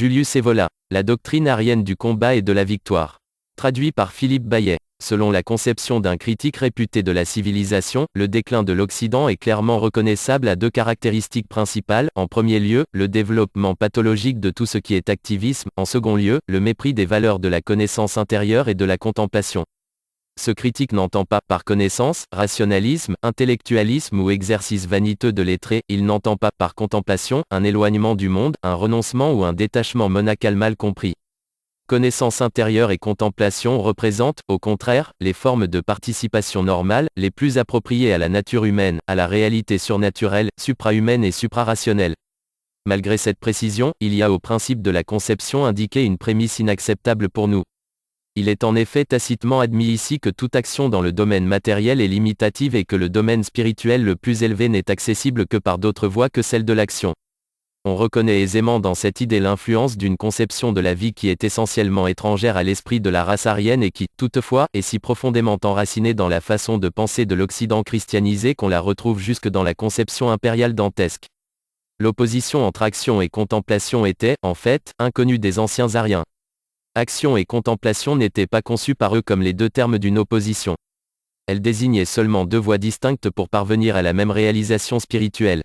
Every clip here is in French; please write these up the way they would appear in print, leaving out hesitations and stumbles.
Julius Evola. La doctrine arienne du combat et de la victoire. Traduit par Philippe Bayet. Selon la conception d'un critique réputé de la civilisation, le déclin de l'Occident est clairement reconnaissable à deux caractéristiques principales. En premier lieu, le développement pathologique de tout ce qui est activisme. En second lieu, le mépris des valeurs de la connaissance intérieure et de la contemplation. Ce critique n'entend pas, par connaissance, rationalisme, intellectualisme ou exercice vaniteux de lettré, il n'entend pas, par contemplation, un éloignement du monde, un renoncement ou un détachement monacal mal compris. Connaissance intérieure et contemplation représentent, au contraire, les formes de participation normales, les plus appropriées à la nature humaine, à la réalité surnaturelle, suprahumaine et suprarationnelle. Malgré cette précision, il y a au principe de la conception indiqué une prémisse inacceptable pour nous. Il est en effet tacitement admis ici que toute action dans le domaine matériel est limitative et que le domaine spirituel le plus élevé n'est accessible que par d'autres voies que celle de l'action. On reconnaît aisément dans cette idée l'influence d'une conception de la vie qui est essentiellement étrangère à l'esprit de la race aryenne et qui, toutefois, est si profondément enracinée dans la façon de penser de l'Occident christianisé qu'on la retrouve jusque dans la conception impériale dantesque. L'opposition entre action et contemplation était, en fait, inconnue des anciens aryens. Action et contemplation n'étaient pas conçus par eux comme les deux termes d'une opposition. Elles désignaient seulement deux voies distinctes pour parvenir à la même réalisation spirituelle.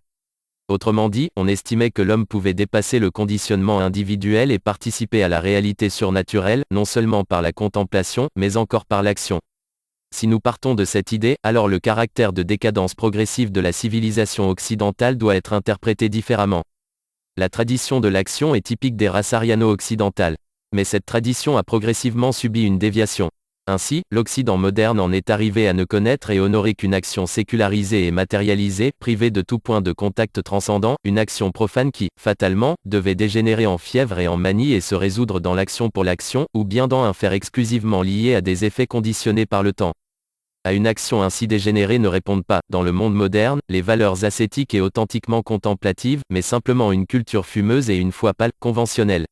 Autrement dit, on estimait que l'homme pouvait dépasser le conditionnement individuel et participer à la réalité surnaturelle, non seulement par la contemplation, mais encore par l'action. Si nous partons de cette idée, alors le caractère de décadence progressive de la civilisation occidentale doit être interprété différemment. La tradition de l'action est typique des races aryano-occidentales. Mais cette tradition a progressivement subi une déviation. Ainsi, l'Occident moderne en est arrivé à ne connaître et honorer qu'une action sécularisée et matérialisée, privée de tout point de contact transcendant, une action profane qui, fatalement, devait dégénérer en fièvre et en manie et se résoudre dans l'action pour l'action, ou bien dans un faire exclusivement lié à des effets conditionnés par le temps. À une action ainsi dégénérée ne répondent pas, dans le monde moderne, les valeurs ascétiques et authentiquement contemplatives, mais simplement une culture fumeuse et une foi pâle, conventionnelle.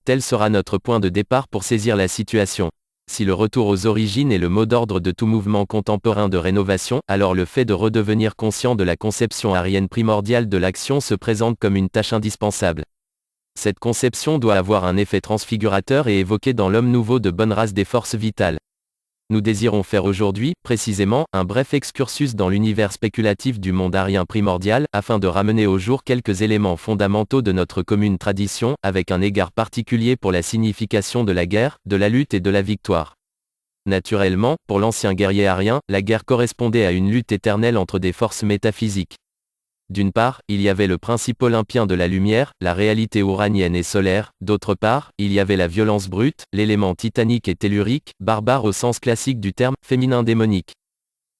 Tel sera notre point de départ pour saisir la situation. Si le retour aux origines est le mot d'ordre de tout mouvement contemporain de rénovation, alors le fait de redevenir conscient de la conception aryenne primordiale de l'action se présente comme une tâche indispensable. Cette conception doit avoir un effet transfigurateur et évoquer dans l'homme nouveau de bonnes races des forces vitales. Nous désirons faire aujourd'hui, précisément, un bref excursus dans l'univers spéculatif du monde aryen primordial, afin de ramener au jour quelques éléments fondamentaux de notre commune tradition, avec un égard particulier pour la signification de la guerre, de la lutte et de la victoire. Naturellement, pour l'ancien guerrier aryen, la guerre correspondait à une lutte éternelle entre des forces métaphysiques. D'une part, il y avait le principe olympien de la lumière, la réalité uranienne et solaire, d'autre part, il y avait la violence brute, l'élément titanique et tellurique, barbare au sens classique du terme, féminin démonique.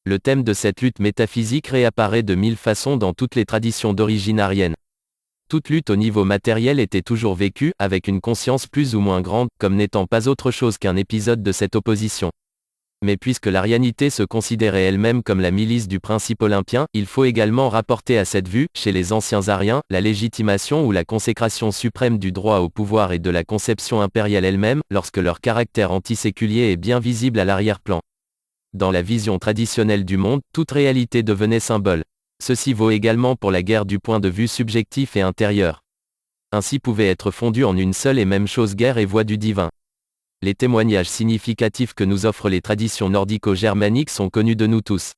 Le thème de cette lutte métaphysique réapparaît de mille façons dans toutes les traditions d'origine aryenne. Toute lutte au niveau matériel était toujours vécue, avec une conscience plus ou moins grande, comme n'étant pas autre chose qu'un épisode de cette opposition. Mais puisque l'arianité se considérait elle-même comme la milice du principe olympien, il faut également rapporter à cette vue, chez les anciens ariens, la légitimation ou la consécration suprême du droit au pouvoir et de la conception impériale elle-même, lorsque leur caractère antiséculier est bien visible à l'arrière-plan. Dans la vision traditionnelle du monde, toute réalité devenait symbole. Ceci vaut également pour la guerre du point de vue subjectif et intérieur. Ainsi pouvait être fondue en une seule et même chose guerre et voie du divin. Les témoignages significatifs que nous offrent les traditions nordico-germaniques sont connus de nous tous.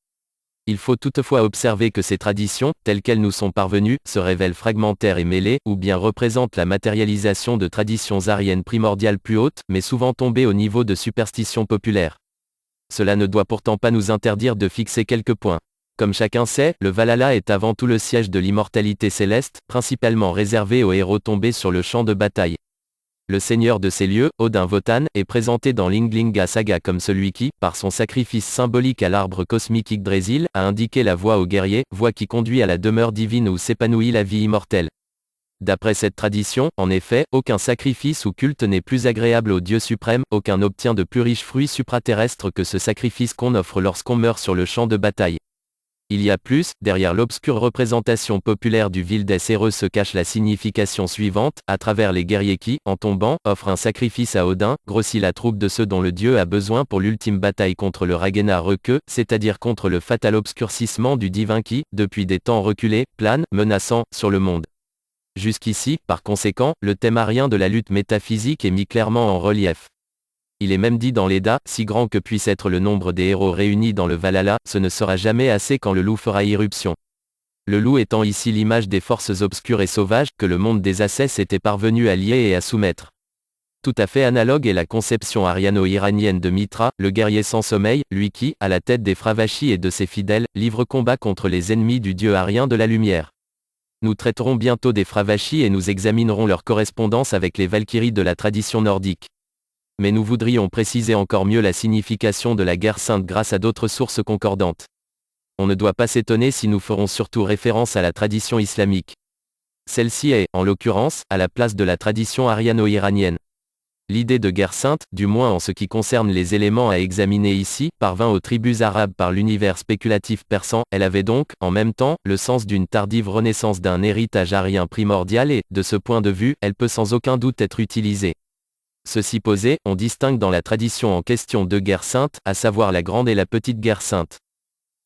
Il faut toutefois observer que ces traditions, telles qu'elles nous sont parvenues, se révèlent fragmentaires et mêlées, ou bien représentent la matérialisation de traditions aryennes primordiales plus hautes, mais souvent tombées au niveau de superstitions populaires. Cela ne doit pourtant pas nous interdire de fixer quelques points. Comme chacun sait, le Valhalla est avant tout le siège de l'immortalité céleste, principalement réservé aux héros tombés sur le champ de bataille. Le seigneur de ces lieux, Odin Wotan, est présenté dans l'Ynglinga Saga comme celui qui, par son sacrifice symbolique à l'arbre cosmique Yggdrasil, a indiqué la voie aux guerriers, voie qui conduit à la demeure divine où s'épanouit la vie immortelle. D'après cette tradition, en effet, aucun sacrifice ou culte n'est plus agréable au Dieu suprême, aucun n'obtient de plus riches fruits supraterrestres que ce sacrifice qu'on offre lorsqu'on meurt sur le champ de bataille. Il y a plus, derrière l'obscure représentation populaire du vil des Séreux se cache la signification suivante, à travers les guerriers qui, en tombant, offrent un sacrifice à Odin, grossit la troupe de ceux dont le dieu a besoin pour l'ultime bataille contre le Ragena Reke, c'est-à-dire contre le fatal obscurcissement du divin qui, depuis des temps reculés, plane, menaçant, sur le monde. Jusqu'ici, par conséquent, le thème arien de la lutte métaphysique est mis clairement en relief. Il est même dit dans l'Edda, si grand que puisse être le nombre des héros réunis dans le Valhalla, ce ne sera jamais assez quand le loup fera irruption. Le loup étant ici l'image des forces obscures et sauvages que le monde des Asses était parvenu à lier et à soumettre. Tout à fait analogue est la conception ariano-iranienne de Mitra, le guerrier sans sommeil, lui qui, à la tête des Fravachis et de ses fidèles, livre combat contre les ennemis du dieu arien de la lumière. Nous traiterons bientôt des Fravachis et nous examinerons leur correspondance avec les Valkyries de la tradition nordique. Mais nous voudrions préciser encore mieux la signification de la guerre sainte grâce à d'autres sources concordantes. On ne doit pas s'étonner si nous ferons surtout référence à la tradition islamique. Celle-ci est, en l'occurrence, à la place de la tradition ariano-iranienne. L'idée de guerre sainte, du moins en ce qui concerne les éléments à examiner ici, parvint aux tribus arabes par l'univers spéculatif persan, elle avait donc, en même temps, le sens d'une tardive renaissance d'un héritage arien primordial et, de ce point de vue, elle peut sans aucun doute être utilisée. Ceci posé, on distingue dans la tradition en question deux guerres saintes, à savoir la grande et la petite guerre sainte.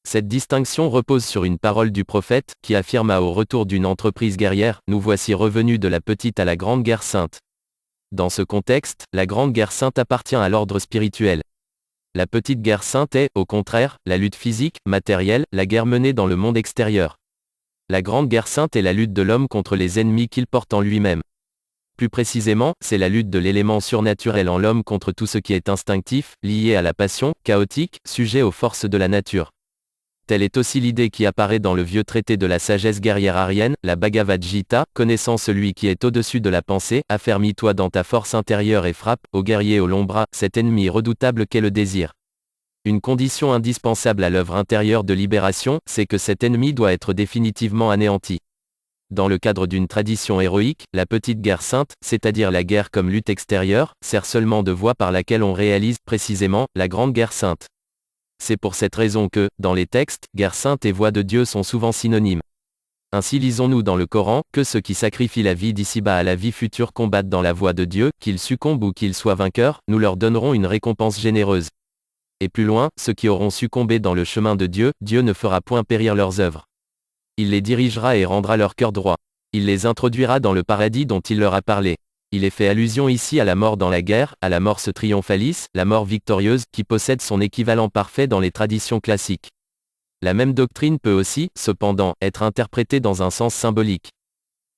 Cette distinction repose sur une parole du prophète, qui affirma au retour d'une entreprise guerrière, « Nous voici revenus de la petite à la grande guerre sainte ». Dans ce contexte, la grande guerre sainte appartient à l'ordre spirituel. La petite guerre sainte est, au contraire, la lutte physique, matérielle, la guerre menée dans le monde extérieur. La grande guerre sainte est la lutte de l'homme contre les ennemis qu'il porte en lui-même. Plus précisément, c'est la lutte de l'élément surnaturel en l'homme contre tout ce qui est instinctif, lié à la passion, chaotique, sujet aux forces de la nature. Telle est aussi l'idée qui apparaît dans le vieux traité de la sagesse guerrière arienne, la Bhagavad Gita, connaissant celui qui est au-dessus de la pensée, affermis-toi dans ta force intérieure et frappe, ô guerrier au long bras, cet ennemi redoutable qu'est le désir. Une condition indispensable à l'œuvre intérieure de libération, c'est que cet ennemi doit être définitivement anéanti. Dans le cadre d'une tradition héroïque, la petite guerre sainte, c'est-à-dire la guerre comme lutte extérieure, sert seulement de voie par laquelle on réalise, précisément, la grande guerre sainte. C'est pour cette raison que, dans les textes, guerre sainte et voie de Dieu sont souvent synonymes. Ainsi lisons-nous dans le Coran, que ceux qui sacrifient la vie d'ici-bas à la vie future combattent dans la voie de Dieu, qu'ils succombent ou qu'ils soient vainqueurs, nous leur donnerons une récompense généreuse. Et plus loin, ceux qui auront succombé dans le chemin de Dieu, Dieu ne fera point périr leurs œuvres. Il les dirigera et rendra leur cœur droit. Il les introduira dans le paradis dont il leur a parlé. Il est fait allusion ici à la mort dans la guerre, à la mors triomphalis, la mort victorieuse, qui possède son équivalent parfait dans les traditions classiques. La même doctrine peut aussi, cependant, être interprétée dans un sens symbolique.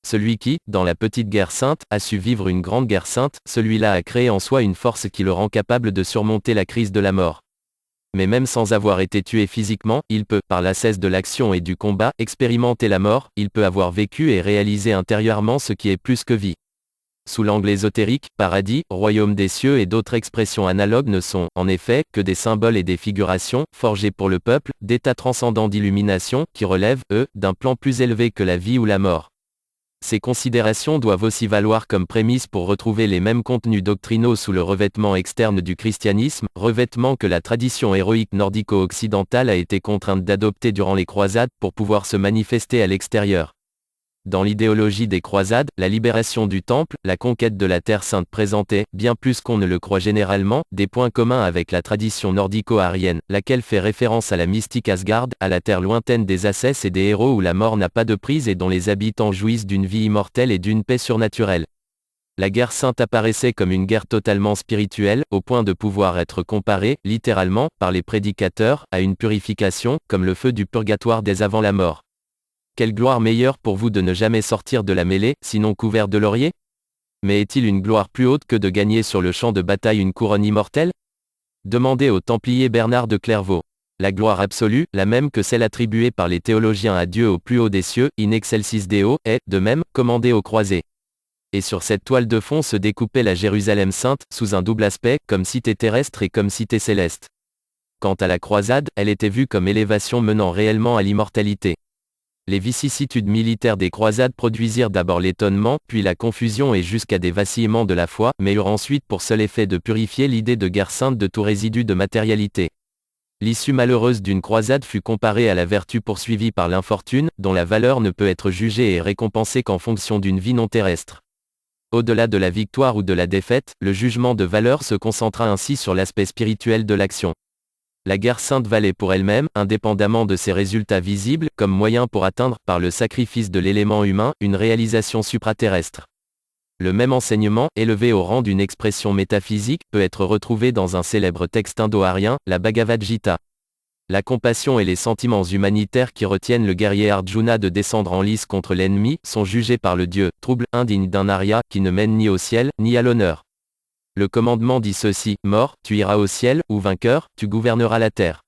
Celui qui, dans la petite guerre sainte, a su vivre une grande guerre sainte, celui-là a créé en soi une force qui le rend capable de surmonter la crise de la mort. Mais même sans avoir été tué physiquement, il peut, par l'ascèse de l'action et du combat, expérimenter la mort, il peut avoir vécu et réalisé intérieurement ce qui est plus que vie. Sous l'angle ésotérique, paradis, royaume des cieux et d'autres expressions analogues ne sont, en effet, que des symboles et des figurations, forgés pour le peuple, d'états transcendants d'illumination, qui relèvent, eux, d'un plan plus élevé que la vie ou la mort. Ces considérations doivent aussi valoir comme prémisse pour retrouver les mêmes contenus doctrinaux sous le revêtement externe du christianisme, revêtement que la tradition héroïque nordico-occidentale a été contrainte d'adopter durant les croisades pour pouvoir se manifester à l'extérieur. Dans l'idéologie des croisades, la libération du temple, la conquête de la Terre Sainte présentait, bien plus qu'on ne le croit généralement, des points communs avec la tradition nordico-arienne, laquelle fait référence à la mystique Asgard, à la terre lointaine des Asses et des héros où la mort n'a pas de prise et dont les habitants jouissent d'une vie immortelle et d'une paix surnaturelle. La guerre sainte apparaissait comme une guerre totalement spirituelle, au point de pouvoir être comparée, littéralement, par les prédicateurs, à une purification, comme le feu du purgatoire dès avant la mort. Quelle gloire meilleure pour vous de ne jamais sortir de la mêlée, sinon couvert de lauriers ? Mais est-il une gloire plus haute que de gagner sur le champ de bataille une couronne immortelle ? Demandez au Templier Bernard de Clairvaux. La gloire absolue, la même que celle attribuée par les théologiens à Dieu au plus haut des cieux, in excelsis Deo, est, de même, commandée aux croisés. Et sur cette toile de fond se découpait la Jérusalem sainte, sous un double aspect, comme cité terrestre et comme cité céleste. Quant à la croisade, elle était vue comme élévation menant réellement à l'immortalité. Les vicissitudes militaires des croisades produisirent d'abord l'étonnement, puis la confusion et jusqu'à des vacillements de la foi, mais eurent ensuite pour seul effet de purifier l'idée de guerre sainte de tout résidu de matérialité. L'issue malheureuse d'une croisade fut comparée à la vertu poursuivie par l'infortune, dont la valeur ne peut être jugée et récompensée qu'en fonction d'une vie non terrestre. Au-delà de la victoire ou de la défaite, le jugement de valeur se concentra ainsi sur l'aspect spirituel de l'action. La guerre sainte valait pour elle-même, indépendamment de ses résultats visibles, comme moyen pour atteindre, par le sacrifice de l'élément humain, une réalisation supraterrestre. Le même enseignement, élevé au rang d'une expression métaphysique, peut être retrouvé dans un célèbre texte indo-aryen, la Bhagavad Gita. La compassion et les sentiments humanitaires qui retiennent le guerrier Arjuna de descendre en lice contre l'ennemi, sont jugés par le Dieu, trouble, indigne d'un Arya, qui ne mène ni au ciel, ni à l'honneur. Le commandement dit ceci, mort, tu iras au ciel, ou vainqueur, tu gouverneras la terre.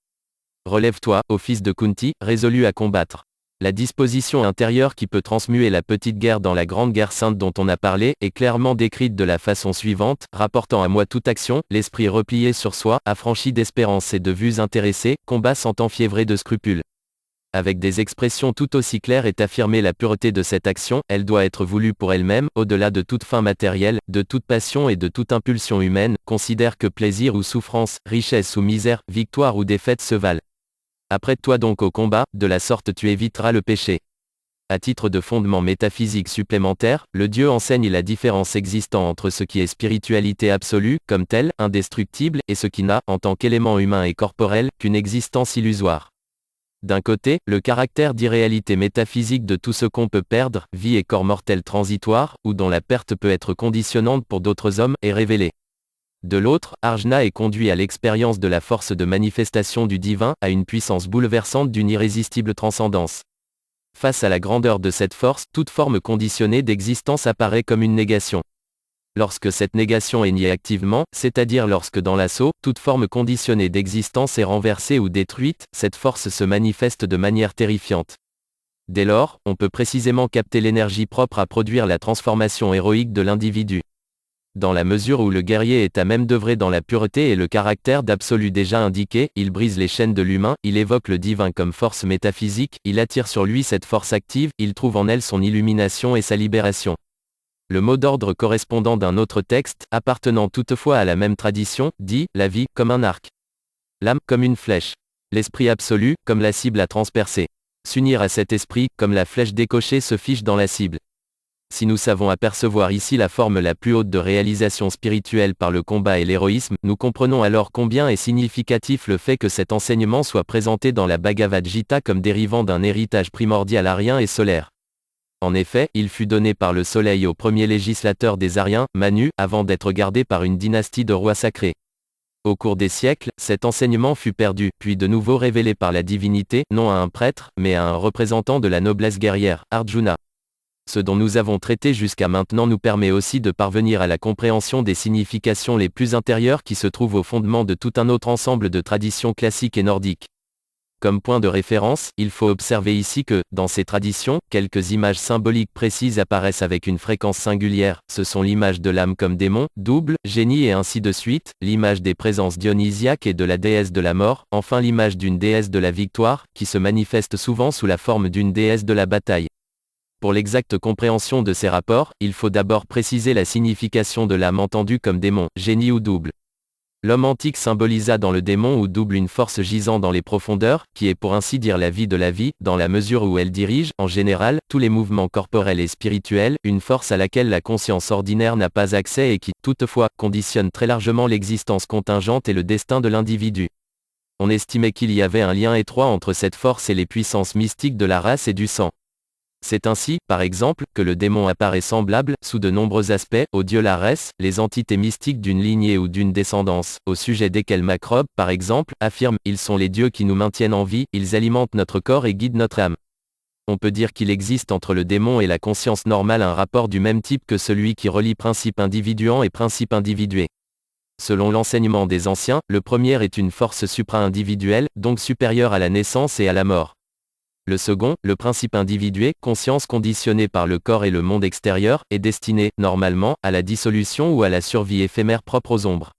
Relève-toi, ô fils de Kunti, résolu à combattre. La disposition intérieure qui peut transmuer la petite guerre dans la grande guerre sainte dont on a parlé, est clairement décrite de la façon suivante, rapportant à moi toute action, l'esprit replié sur soi, affranchi d'espérances et de vues intéressées, combat sans temps fiévré de scrupules. Avec des expressions tout aussi claires est affirmée la pureté de cette action, elle doit être voulue pour elle-même, au-delà de toute fin matérielle, de toute passion et de toute impulsion humaine, considère que plaisir ou souffrance, richesse ou misère, victoire ou défaite se valent. Apprête-toi donc au combat, de la sorte tu éviteras le péché. À titre de fondement métaphysique supplémentaire, le Dieu enseigne la différence existant entre ce qui est spiritualité absolue, comme telle, indestructible, et ce qui n'a, en tant qu'élément humain et corporel, qu'une existence illusoire. D'un côté, le caractère d'irréalité métaphysique de tout ce qu'on peut perdre, vie et corps mortel transitoire, ou dont la perte peut être conditionnante pour d'autres hommes, est révélé. De l'autre, Arjuna est conduit à l'expérience de la force de manifestation du divin, à une puissance bouleversante d'une irrésistible transcendance. Face à la grandeur de cette force, toute forme conditionnée d'existence apparaît comme une négation. Lorsque cette négation est niée activement, c'est-à-dire lorsque dans l'assaut, toute forme conditionnée d'existence est renversée ou détruite, cette force se manifeste de manière terrifiante. Dès lors, on peut précisément capter l'énergie propre à produire la transformation héroïque de l'individu. Dans la mesure où le guerrier est à même d'œuvrer dans la pureté et le caractère d'absolu déjà indiqué, il brise les chaînes de l'humain, il évoque le divin comme force métaphysique, il attire sur lui cette force active, il trouve en elle son illumination et sa libération. Le mot d'ordre correspondant d'un autre texte, appartenant toutefois à la même tradition, dit « la vie, comme un arc. L'âme, comme une flèche. L'esprit absolu, comme la cible à transpercer. S'unir à cet esprit, comme la flèche décochée se fiche dans la cible. » Si nous savons apercevoir ici la forme la plus haute de réalisation spirituelle par le combat et l'héroïsme, nous comprenons alors combien est significatif le fait que cet enseignement soit présenté dans la Bhagavad Gita comme dérivant d'un héritage primordial arien et solaire. En effet, il fut donné par le soleil au premier législateur des Ariens, Manu, avant d'être gardé par une dynastie de rois sacrés. Au cours des siècles, cet enseignement fut perdu, puis de nouveau révélé par la divinité, non à un prêtre, mais à un représentant de la noblesse guerrière, Arjuna. Ce dont nous avons traité jusqu'à maintenant nous permet aussi de parvenir à la compréhension des significations les plus intérieures qui se trouvent au fondement de tout un autre ensemble de traditions classiques et nordiques. Comme point de référence, il faut observer ici que, dans ces traditions, quelques images symboliques précises apparaissent avec une fréquence singulière, ce sont l'image de l'âme comme démon, double, génie et ainsi de suite, l'image des présences dionysiaques et de la déesse de la mort, enfin l'image d'une déesse de la victoire, qui se manifeste souvent sous la forme d'une déesse de la bataille. Pour l'exacte compréhension de ces rapports, il faut d'abord préciser la signification de l'âme entendue comme démon, génie ou double. L'homme antique symbolisa dans le démon ou double une force gisant dans les profondeurs, qui est pour ainsi dire la vie de la vie, dans la mesure où elle dirige, en général, tous les mouvements corporels et spirituels, une force à laquelle la conscience ordinaire n'a pas accès et qui, toutefois, conditionne très largement l'existence contingente et le destin de l'individu. On estimait qu'il y avait un lien étroit entre cette force et les puissances mystiques de la race et du sang. C'est ainsi, par exemple, que le démon apparaît semblable, sous de nombreux aspects, aux dieux Larès, les entités mystiques d'une lignée ou d'une descendance, au sujet desquels Macrobe, par exemple, affirme « Ils sont les dieux qui nous maintiennent en vie, ils alimentent notre corps et guident notre âme ». On peut dire qu'il existe entre le démon et la conscience normale un rapport du même type que celui qui relie principe individuant et principe individué. Selon l'enseignement des anciens, le premier est une force supra-individuelle, donc supérieure à la naissance et à la mort. Le second, le principe individué, conscience conditionnée par le corps et le monde extérieur, est destiné, normalement, à la dissolution ou à la survie éphémère propre aux ombres.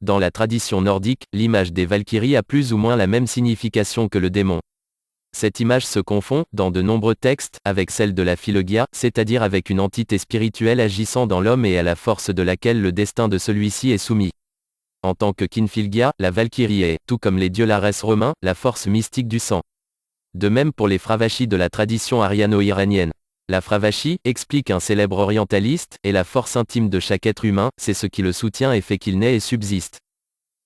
Dans la tradition nordique, l'image des Valkyries a plus ou moins la même signification que le démon. Cette image se confond, dans de nombreux textes, avec celle de la Philogya, c'est-à-dire avec une entité spirituelle agissant dans l'homme et à la force de laquelle le destin de celui-ci est soumis. En tant que Kynfilgja, la Valkyrie est, tout comme les dieux Larès romains, la force mystique du sang. De même pour les Fravachis de la tradition ariano-iranienne. La Fravashi, explique un célèbre orientaliste, est la force intime de chaque être humain, c'est ce qui le soutient et fait qu'il naît et subsiste.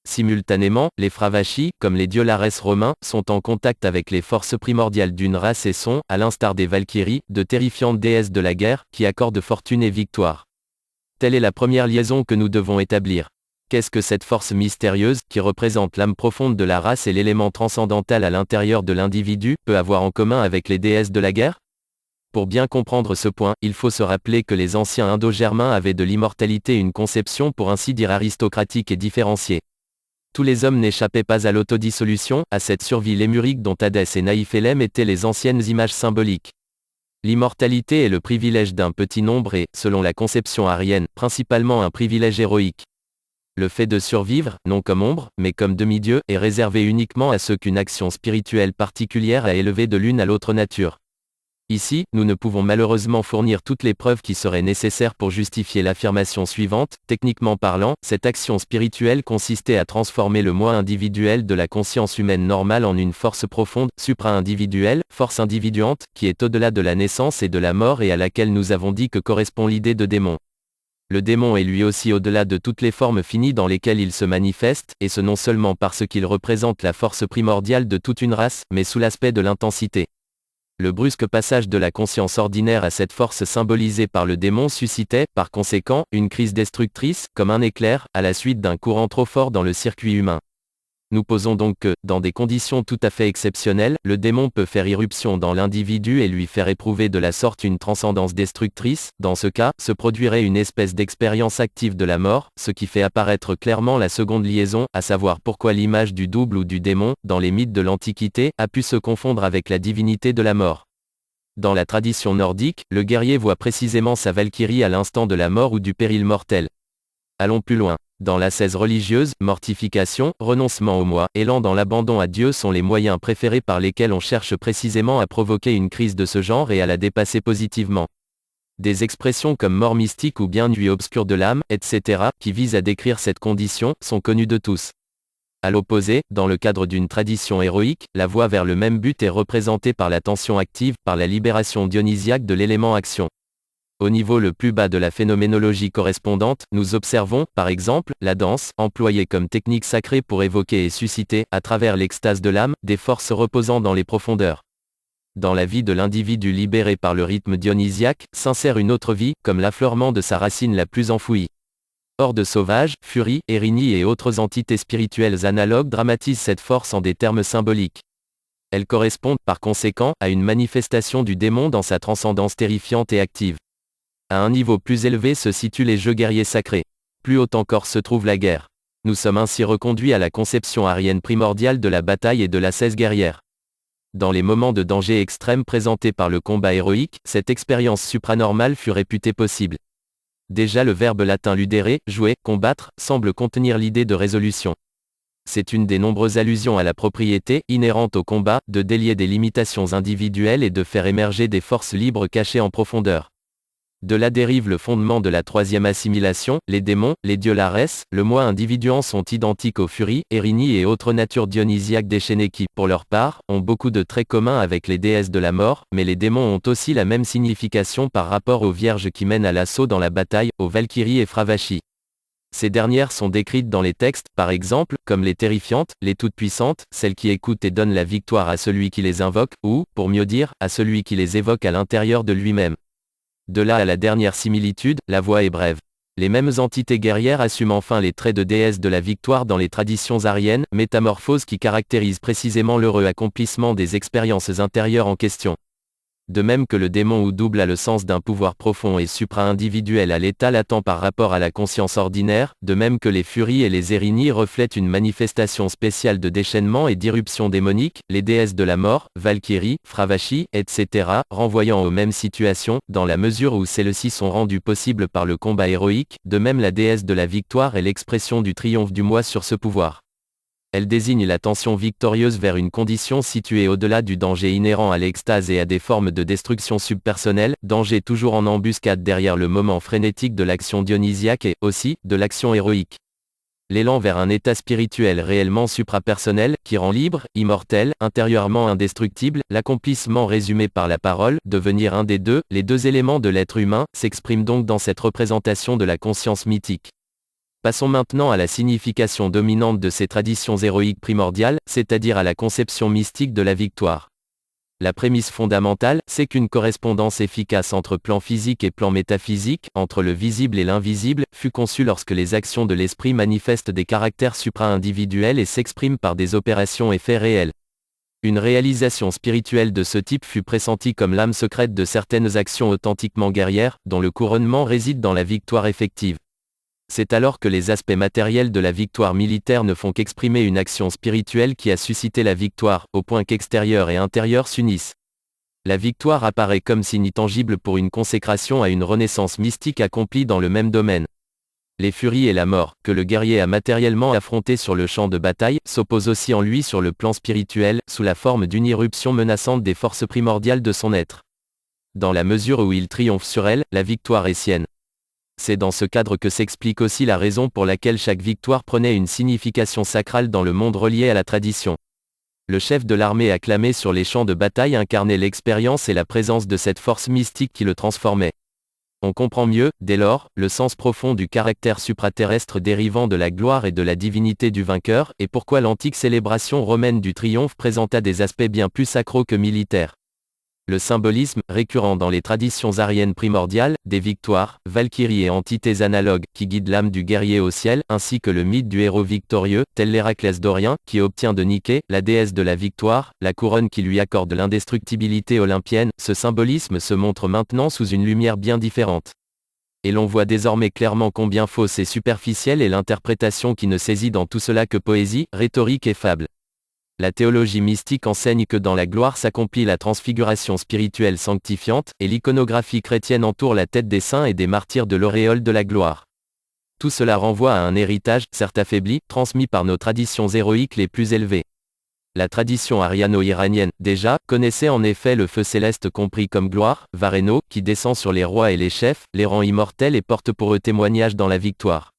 Simultanément, les Fravachis, comme les dieux Larès romains, sont en contact avec les forces primordiales d'une race et sont, à l'instar des Valkyries, de terrifiantes déesses de la guerre, qui accordent fortune et victoire. Telle est la première liaison que nous devons établir. Qu'est-ce que cette force mystérieuse, qui représente l'âme profonde de la race et l'élément transcendantal à l'intérieur de l'individu, peut avoir en commun avec les déesses de la guerre? Pour bien comprendre ce point, il faut se rappeler que les anciens indo-germains avaient de l'immortalité une conception pour ainsi dire aristocratique et différenciée. Tous les hommes n'échappaient pas à l'autodissolution, à cette survie lémurique dont Hadès et Naïphelem étaient les anciennes images symboliques. L'immortalité est le privilège d'un petit nombre et, selon la conception aryenne, principalement un privilège héroïque. Le fait de survivre, non comme ombre, mais comme demi-dieu, est réservé uniquement à ceux qu'une action spirituelle particulière a élevé de l'une à l'autre nature. Ici, nous ne pouvons malheureusement fournir toutes les preuves qui seraient nécessaires pour justifier l'affirmation suivante. Techniquement parlant, cette action spirituelle consistait à transformer le moi individuel de la conscience humaine normale en une force profonde, supra-individuelle, force individuante, qui est au-delà de la naissance et de la mort et à laquelle nous avons dit que correspond l'idée de démon. Le démon est lui aussi au-delà de toutes les formes finies dans lesquelles il se manifeste, et ce non seulement parce qu'il représente la force primordiale de toute une race, mais sous l'aspect de l'intensité. Le brusque passage de la conscience ordinaire à cette force symbolisée par le démon suscitait, par conséquent, une crise destructrice, comme un éclair, à la suite d'un courant trop fort dans le circuit humain. Nous posons donc que, dans des conditions tout à fait exceptionnelles, le démon peut faire irruption dans l'individu et lui faire éprouver de la sorte une transcendance destructrice. Dans ce cas, se produirait une espèce d'expérience active de la mort, ce qui fait apparaître clairement la seconde liaison, à savoir pourquoi l'image du double ou du démon, dans les mythes de l'Antiquité, a pu se confondre avec la divinité de la mort. Dans la tradition nordique, le guerrier voit précisément sa Valkyrie à l'instant de la mort ou du péril mortel. Allons plus loin. Dans l'ascèse religieuse, mortification, renoncement au moi, élan dans l'abandon à Dieu sont les moyens préférés par lesquels on cherche précisément à provoquer une crise de ce genre et à la dépasser positivement. Des expressions comme mort mystique ou bien nuit obscure de l'âme, etc., qui visent à décrire cette condition, sont connues de tous. À l'opposé, dans le cadre d'une tradition héroïque, la voie vers le même but est représentée par la tension active, par la libération dionysiaque de l'élément action. Au niveau le plus bas de la phénoménologie correspondante, nous observons, par exemple, la danse, employée comme technique sacrée pour évoquer et susciter, à travers l'extase de l'âme, des forces reposant dans les profondeurs. Dans la vie de l'individu libéré par le rythme dionysiaque, s'insère une autre vie, comme l'affleurement de sa racine la plus enfouie. Hordes sauvages, furies, Érini et autres entités spirituelles analogues dramatisent cette force en des termes symboliques. Elles correspondent, par conséquent, à une manifestation du démon dans sa transcendance terrifiante et active. À un niveau plus élevé se situent les jeux guerriers sacrés. Plus haut encore se trouve la guerre. Nous sommes ainsi reconduits à la conception aryenne primordiale de la bataille et de l'ascèse guerrière. Dans les moments de danger extrême présentés par le combat héroïque, cette expérience supranormale fut réputée possible. Déjà le verbe latin ludere, jouer, combattre, semble contenir l'idée de résolution. C'est une des nombreuses allusions à la propriété, inhérente au combat, de délier des limitations individuelles et de faire émerger des forces libres cachées en profondeur. De là dérive le fondement de la troisième assimilation, les démons, les dieux Larès, le moi individuant sont identiques aux furies, Érini et autres natures dionysiaques déchaînées qui, pour leur part, ont beaucoup de traits communs avec les déesses de la mort, mais les démons ont aussi la même signification par rapport aux vierges qui mènent à l'assaut dans la bataille, aux Valkyries et Fravachis. Ces dernières sont décrites dans les textes, par exemple, comme les terrifiantes, les toutes-puissantes, celles qui écoutent et donnent la victoire à celui qui les invoque, ou, pour mieux dire, à celui qui les évoque à l'intérieur de lui-même. De là à la dernière similitude, la voie est brève. Les mêmes entités guerrières assument enfin les traits de déesse de la victoire dans les traditions aryennes, métamorphose qui caractérise précisément l'heureux accomplissement des expériences intérieures en question. De même que le démon ou double a le sens d'un pouvoir profond et supra-individuel à l'état latent par rapport à la conscience ordinaire, de même que les furies et les Érini reflètent une manifestation spéciale de déchaînement et d'irruption démonique, les déesses de la mort, Valkyrie, Fravachis, etc., renvoyant aux mêmes situations, dans la mesure où celles-ci sont rendues possibles par le combat héroïque, de même la déesse de la victoire est l'expression du triomphe du moi sur ce pouvoir. Elle désigne la tension victorieuse vers une condition située au-delà du danger inhérent à l'extase et à des formes de destruction subpersonnelle, danger toujours en embuscade derrière le moment frénétique de l'action dionysiaque et, aussi, de l'action héroïque. L'élan vers un état spirituel réellement suprapersonnel, qui rend libre, immortel, intérieurement indestructible, l'accomplissement résumé par la parole, devenir un des deux, les deux éléments de l'être humain, s'exprime donc dans cette représentation de la conscience mythique. Passons maintenant à la signification dominante de ces traditions héroïques primordiales, c'est-à-dire à la conception mystique de la victoire. La prémisse fondamentale, c'est qu'une correspondance efficace entre plan physique et plan métaphysique, entre le visible et l'invisible, fut conçue lorsque les actions de l'esprit manifestent des caractères supra-individuels et s'expriment par des opérations et faits réels. Une réalisation spirituelle de ce type fut pressentie comme l'âme secrète de certaines actions authentiquement guerrières, dont le couronnement réside dans la victoire effective. C'est alors que les aspects matériels de la victoire militaire ne font qu'exprimer une action spirituelle qui a suscité la victoire, au point qu'extérieur et intérieur s'unissent. La victoire apparaît comme signe tangible pour une consécration à une renaissance mystique accomplie dans le même domaine. Les furies et la mort, que le guerrier a matériellement affrontées sur le champ de bataille, s'opposent aussi en lui sur le plan spirituel, sous la forme d'une irruption menaçante des forces primordiales de son être. Dans la mesure où il triomphe sur elles, la victoire est sienne. C'est dans ce cadre que s'explique aussi la raison pour laquelle chaque victoire prenait une signification sacrale dans le monde relié à la tradition. Le chef de l'armée acclamé sur les champs de bataille incarnait l'expérience et la présence de cette force mystique qui le transformait. On comprend mieux, dès lors, le sens profond du caractère supraterrestre dérivant de la gloire et de la divinité du vainqueur, et pourquoi l'antique célébration romaine du triomphe présenta des aspects bien plus sacros que militaires. Le symbolisme, récurrent dans les traditions aryennes primordiales, des victoires, valkyries et entités analogues, qui guident l'âme du guerrier au ciel, ainsi que le mythe du héros victorieux, tel l'Héraclès dorien, qui obtient de Niké, la déesse de la victoire, la couronne qui lui accorde l'indestructibilité olympienne, ce symbolisme se montre maintenant sous une lumière bien différente. Et l'on voit désormais clairement combien fausse et superficielle est l'interprétation qui ne saisit dans tout cela que poésie, rhétorique et fable. La théologie mystique enseigne que dans la gloire s'accomplit la transfiguration spirituelle sanctifiante, et l'iconographie chrétienne entoure la tête des saints et des martyrs de l'auréole de la gloire. Tout cela renvoie à un héritage, certes affaibli, transmis par nos traditions héroïques les plus élevées. La tradition ariano-iranienne, déjà, connaissait en effet le feu céleste compris comme gloire, Vareno, qui descend sur les rois et les chefs, les rend immortels et porte pour eux témoignage dans la victoire.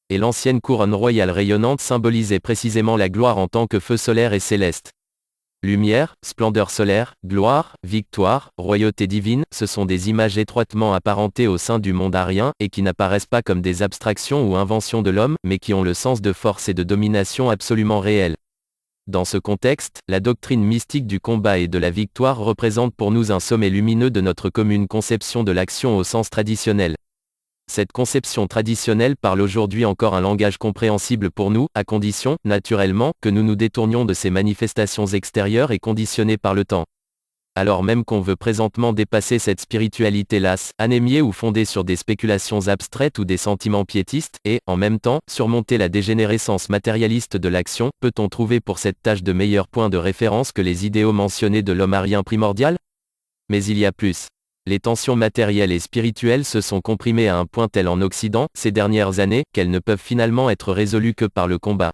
Et l'ancienne couronne royale rayonnante symbolisait précisément la gloire en tant que feu solaire et céleste. Lumière, splendeur solaire, gloire, victoire, royauté divine, ce sont des images étroitement apparentées au sein du monde arien, et qui n'apparaissent pas comme des abstractions ou inventions de l'homme, mais qui ont le sens de force et de domination absolument réel. Dans ce contexte, la doctrine mystique du combat et de la victoire représente pour nous un sommet lumineux de notre commune conception de l'action au sens traditionnel. Cette conception traditionnelle parle aujourd'hui encore un langage compréhensible pour nous, à condition, naturellement, que nous nous détournions de ces manifestations extérieures et conditionnées par le temps. Alors même qu'on veut présentement dépasser cette spiritualité lasse, anémiée ou fondée sur des spéculations abstraites ou des sentiments piétistes, et, en même temps, surmonter la dégénérescence matérialiste de l'action, peut-on trouver pour cette tâche de meilleurs points de référence que les idéaux mentionnés de l'homme arien primordial ? Mais il y a plus. Les tensions matérielles et spirituelles se sont comprimées à un point tel en Occident, ces dernières années, qu'elles ne peuvent finalement être résolues que par le combat.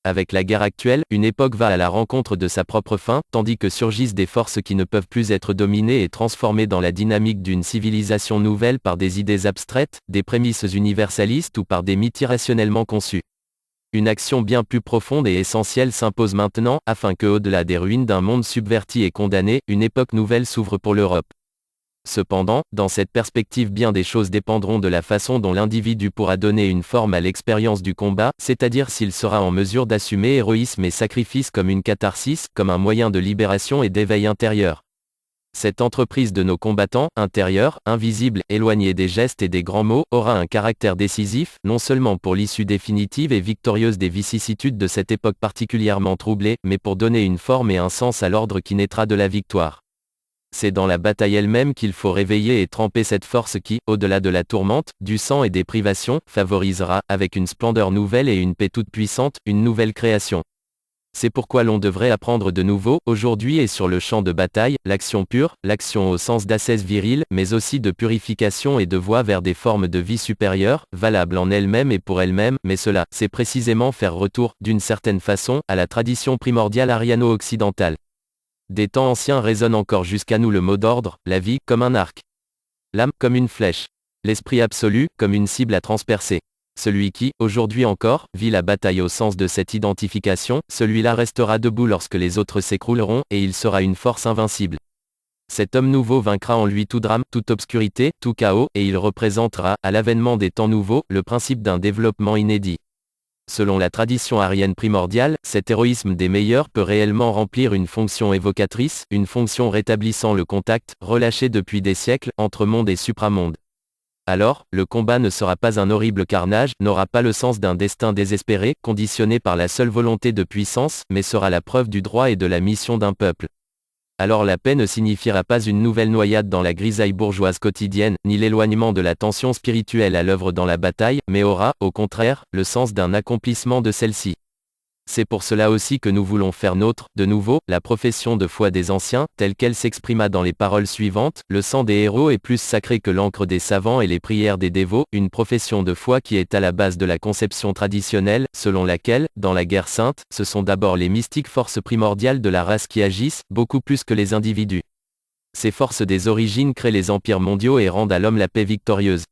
Avec la guerre actuelle, une époque va à la rencontre de sa propre fin, tandis que surgissent des forces qui ne peuvent plus être dominées et transformées dans la dynamique d'une civilisation nouvelle par des idées abstraites, des prémices universalistes ou par des mythes irrationnellement conçus. Une action bien plus profonde et essentielle s'impose maintenant, afin que, au-delà des ruines d'un monde subverti et condamné, une époque nouvelle s'ouvre pour l'Europe. Cependant, dans cette perspective bien des choses dépendront de la façon dont l'individu pourra donner une forme à l'expérience du combat, c'est-à-dire s'il sera en mesure d'assumer héroïsme et sacrifice comme une catharsis, comme un moyen de libération et d'éveil intérieur. Cette entreprise de nos combattants, intérieurs, invisibles, éloignés des gestes et des grands mots, aura un caractère décisif, non seulement pour l'issue définitive et victorieuse des vicissitudes de cette époque particulièrement troublée, mais pour donner une forme et un sens à l'ordre qui naîtra de la victoire. C'est dans la bataille elle-même qu'il faut réveiller et tremper cette force qui, au-delà de la tourmente, du sang et des privations, favorisera, avec une splendeur nouvelle et une paix toute puissante, une nouvelle création. C'est pourquoi l'on devrait apprendre de nouveau, aujourd'hui et sur le champ de bataille, l'action pure, l'action au sens d'ascèse virile, mais aussi de purification et de voie vers des formes de vie supérieures, valables en elles-mêmes et pour elles-mêmes, mais cela, c'est précisément faire retour, d'une certaine façon, à la tradition primordiale ariano-occidentale. Des temps anciens résonne encore jusqu'à nous le mot d'ordre, la vie, comme un arc. L'âme, comme une flèche. L'esprit absolu, comme une cible à transpercer. Celui qui, aujourd'hui encore, vit la bataille au sens de cette identification, celui-là restera debout lorsque les autres s'écrouleront, et il sera une force invincible. Cet homme nouveau vaincra en lui tout drame, toute obscurité, tout chaos, et il représentera, à l'avènement des temps nouveaux, le principe d'un développement inédit. Selon la tradition aryenne primordiale, cet héroïsme des meilleurs peut réellement remplir une fonction évocatrice, une fonction rétablissant le contact, relâché depuis des siècles, entre monde et supramonde. Alors, le combat ne sera pas un horrible carnage, n'aura pas le sens d'un destin désespéré, conditionné par la seule volonté de puissance, mais sera la preuve du droit et de la mission d'un peuple. Alors la paix ne signifiera pas une nouvelle noyade dans la grisaille bourgeoise quotidienne, ni l'éloignement de la tension spirituelle à l'œuvre dans la bataille, mais aura, au contraire, le sens d'un accomplissement de celle-ci. C'est pour cela aussi que nous voulons faire nôtre, de nouveau, la profession de foi des anciens, telle qu'elle s'exprima dans les paroles suivantes: le sang des héros est plus sacré que l'encre des savants et les prières des dévots, une profession de foi qui est à la base de la conception traditionnelle, selon laquelle, dans la guerre sainte, ce sont d'abord les mystiques forces primordiales de la race qui agissent, beaucoup plus que les individus. Ces forces des origines créent les empires mondiaux et rendent à l'homme la paix victorieuse.